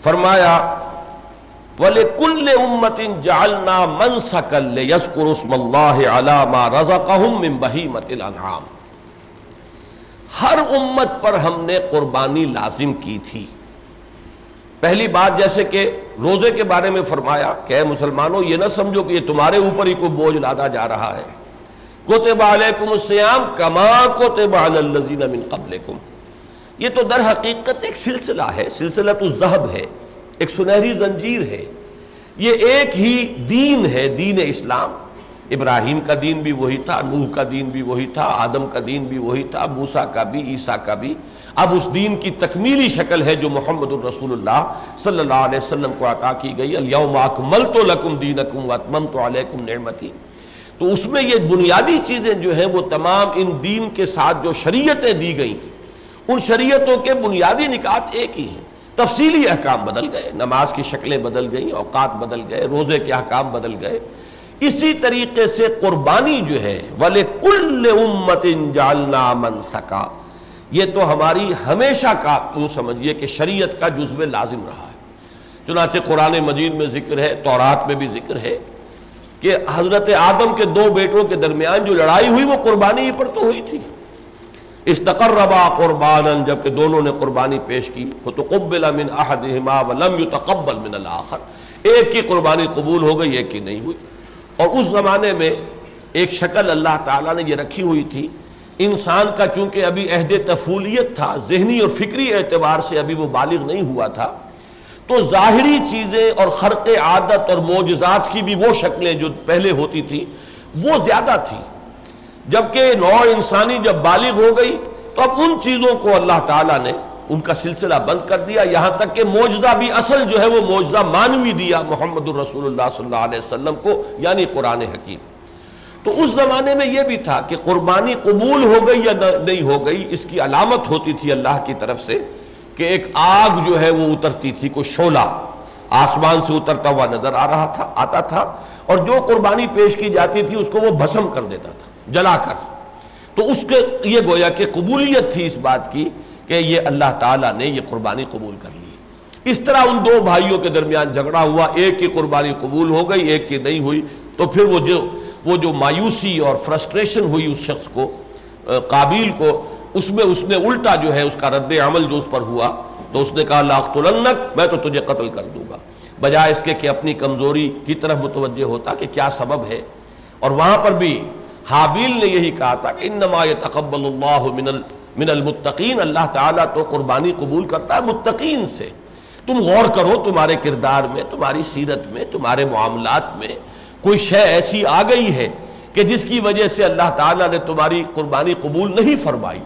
فرمایا وَلِكُلِّ أُمَّةٍ جَعَلْنَا مَنْسَكًا لِيَذْكُرُوا اسْمَ اللَّهِ عَلَى مَا رَزَقَهُم مِّن بَهِيمَةِ الْأَنْعَامِ، ہر امت پر ہم نے قربانی لازم کی تھی۔ پہلی بات جیسے کہ روزے کے بارے میں فرمایا کہ اے مسلمانوں یہ نہ سمجھو کہ یہ تمہارے اوپر ہی کوئی بوجھ لادا جا رہا ہے، کتب علیکم الصیام کما کتب علی الذین من قبلکم، یہ تو در حقیقت ایک سلسلہ ہے، سلسلۃ الذہب ہے، ایک سنہری زنجیر ہے، یہ ایک ہی دین ہے، دین اسلام۔ ابراہیم کا دین بھی وہی تھا، نوح کا دین بھی وہی تھا، آدم کا دین بھی وہی تھا، موسیٰ کا بھی، عیسیٰ کا بھی۔ اب اس دین کی تکمیلی شکل ہے جو محمد الرسول اللہ صلی اللہ علیہ وسلم کو عطا کی گئی، الیوم اکملت لکم دینکم واتممت علیکم نعمتی۔ تو اس میں یہ بنیادی چیزیں جو ہیں وہ تمام ان دین کے ساتھ جو شریعتیں دی گئیں، ان شریعتوں کے بنیادی نکات ایک ہی ہیں، تفصیلی احکام بدل گئے، نماز کی شکلیں بدل گئیں، اوقات بدل گئے، روزے کے احکام بدل گئے۔ اسی طریقے سے قربانی جو ہے وَلِكُلِّ أُمَّةٍ جَعَلْنَا مَنْسَكًا، یہ تو ہماری ہمیشہ کا یوں سمجھیے کہ شریعت کا جزو لازم رہا ہے۔ چنانچہ قرآن مجید میں ذکر ہے، تورات میں بھی ذکر ہے کہ حضرت آدم کے دو بیٹوں کے درمیان جو لڑائی ہوئی وہ قربانی ہی پر تو ہوئی تھی۔ استقربا قربانا، جبکہ دونوں نے قربانی پیش کی، فتقبل من احدہما ولم یتقبل من الاخر، ایک کی قربانی قبول ہو گئی ایک کی نہیں ہوئی۔ اور اس زمانے میں ایک شکل اللہ تعالیٰ نے یہ رکھی ہوئی تھی، انسان کا چونکہ ابھی عہد طفولیت تھا، ذہنی اور فکری اعتبار سے ابھی وہ بالغ نہیں ہوا تھا، تو ظاہری چیزیں اور خرق عادت اور معجزات کی بھی وہ شکلیں جو پہلے ہوتی تھیں وہ زیادہ تھیں، جبکہ نوع انسانی جب بالغ ہو گئی تو اب ان چیزوں کو اللہ تعالیٰ نے ان کا سلسلہ بند کر دیا، یہاں تک کہ معجزہ بھی اصل جو ہے وہ معجزہ مانوی دیا محمد الرسول اللہ صلی اللہ علیہ وسلم کو، یعنی قرآن حکیم۔ تو اس زمانے میں یہ بھی تھا کہ قربانی قبول ہو گئی یا نہیں ہو گئی، اس کی علامت ہوتی تھی اللہ کی طرف سے کہ ایک آگ جو ہے وہ اترتی تھی، کوئی شعلہ آسمان سے اترتا ہوا نظر آتا تھا، اور جو قربانی پیش کی جاتی تھی اس کو وہ بھسم کر دیتا تھا جلا کر۔ تو اس کے یہ گویا کہ قبولیت تھی اس بات کی کہ یہ اللہ تعالیٰ نے یہ قربانی قبول کر لی۔ اس طرح ان دو بھائیوں کے درمیان جھگڑا ہوا، ایک کی قربانی قبول ہو گئی ایک کی نہیں ہوئی، تو پھر وہ جو مایوسی اور فرسٹریشن ہوئی اس شخص کو، قابیل کو، اس نے الٹا جو ہے اس کا رد عمل جو اس پر ہوا، تو اس نے کہا لاقتلنک، میں تو تجھے قتل کر دوں گا، بجائے اس کے کہ اپنی کمزوری کی طرف متوجہ ہوتا کہ کیا سبب ہے۔ اور وہاں پر بھی حابیل نے یہی کہا تھا کہ انما یتقبل اللہ من المتقین، اللہ تعالیٰ تو قربانی قبول کرتا ہے متقین سے۔ تم غور کرو تمہارے کردار میں، تمہاری سیرت میں، تمہارے معاملات میں کوئی شے ایسی آ گئی ہے کہ جس کی وجہ سے اللہ تعالیٰ نے تمہاری قربانی قبول نہیں فرمائی،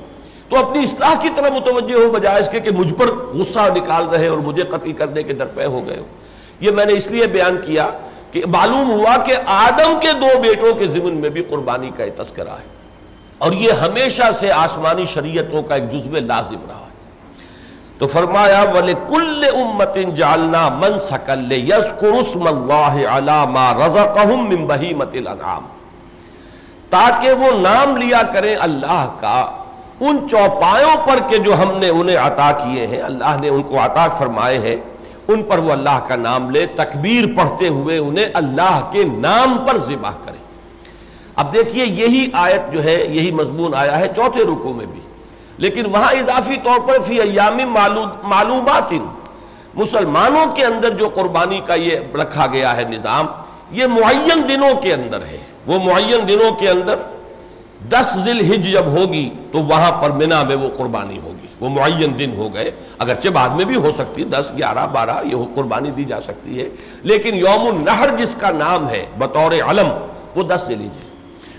تو اپنی اصلاح کی طرف متوجہ ہو، بجائے اس کے کہ مجھ پر غصہ نکال رہے اور مجھے قتل کرنے کے درپے ہو گئے ہو۔ یہ میں نے اس لیے بیان کیا کہ معلوم ہوا کہ آدم کے دو بیٹوں کے ضمن میں بھی قربانی کا تذکرہ ہے، اور یہ ہمیشہ سے آسمانی شریعتوں کا ایک جزو لازم رہا ہے۔ تو فرمایا وَلِكُلِّ أُمَّةٍ جَعَلْنَا مَنْسَكًا لِيَذْكُرُوا اسْمَ اللَّهِ عَلَى مَا رَزَقَهُم مِّن بَهِيمَةِ الْأَنْعَامِ، تاکہ وہ نام لیا کریں اللہ کا ان چوپایوں پر کہ جو ہم نے انہیں عطا کیے ہیں، اللہ نے ان کو عطا فرمائے ہیں، ان پر وہ اللہ کا نام لے، تکبیر پڑھتے ہوئے انہیں اللہ کے نام پر ذبح کریں۔ اب دیکھیے یہی آیت جو ہے، یہی مضمون آیا ہے چوتھے رکوع میں بھی، لیکن وہاں اضافی طور پر فی ایام معلومات، مسلمانوں کے اندر جو قربانی کا یہ رکھا گیا ہے نظام، یہ معین دنوں کے اندر ہے۔ وہ معین دنوں کے اندر 10 ذی الحجہ جب ہوگی تو وہاں پر منی میں وہ قربانی ہوگی، وہ معین دن ہو گئے، اگرچہ بعد میں بھی ہو سکتی، 10 11 12 یہ قربانی دی جا سکتی ہے، لیکن یوم النحر جس کا نام ہے بطور علم وہ 10 ذی الحجہ،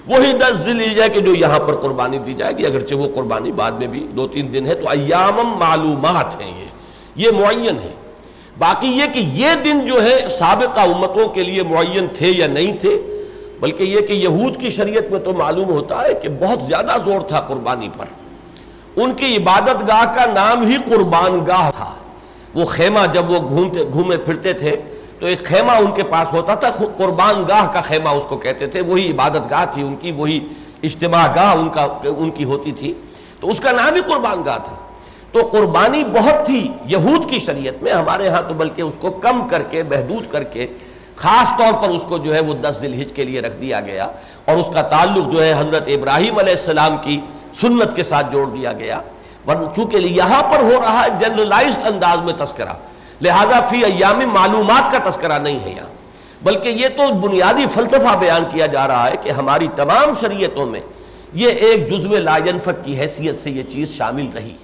وہی 10 ذی الحجہ کہ جو یہاں پر قربانی دی جائے گی، اگرچہ وہ قربانی بعد میں بھی 2-3 دن ہے، تو ایام معلومات ہیں، یہ معین ہے۔ باقی یہ کہ یہ دن جو ہے سابقہ امتوں کے لیے معین تھے یا نہیں تھے، بلکہ یہ کہ یہود کی شریعت میں تو معلوم ہوتا ہے کہ بہت زیادہ زور تھا قربانی پر، ان کی عبادت گاہ کا نام ہی قربان گاہ تھا۔ وہ خیمہ جب وہ گھومے پھرتے تھے تو ایک خیمہ ان کے پاس ہوتا تھا، قربان گاہ کا خیمہ اس کو کہتے تھے، وہی عبادت گاہ تھی ان کی، وہی اجتماع گاہ ان کی ہوتی تھی، تو اس کا نام ہی قربان گاہ تھا۔ تو قربانی بہت تھی یہود کی شریعت میں، ہمارے ہاں تو بلکہ اس کو کم کر کے محدود کر کے خاص طور پر اس کو جو ہے وہ 10 ذی الحجہ کے لیے رکھ دیا گیا، اور اس کا تعلق جو ہے حضرت ابراہیم علیہ السلام کی سنت کے ساتھ جوڑ دیا گیا۔ چونکہ یہاں پر ہو رہا ہے جنرلائزڈ انداز میں تذکرہ، لہذا فی ایام معلومات کا تذکرہ نہیں ہے یہاں، بلکہ یہ تو بنیادی فلسفہ بیان کیا جا رہا ہے کہ ہماری تمام شریعتوں میں یہ ایک جزو لا ینفک کی حیثیت سے یہ چیز شامل رہی۔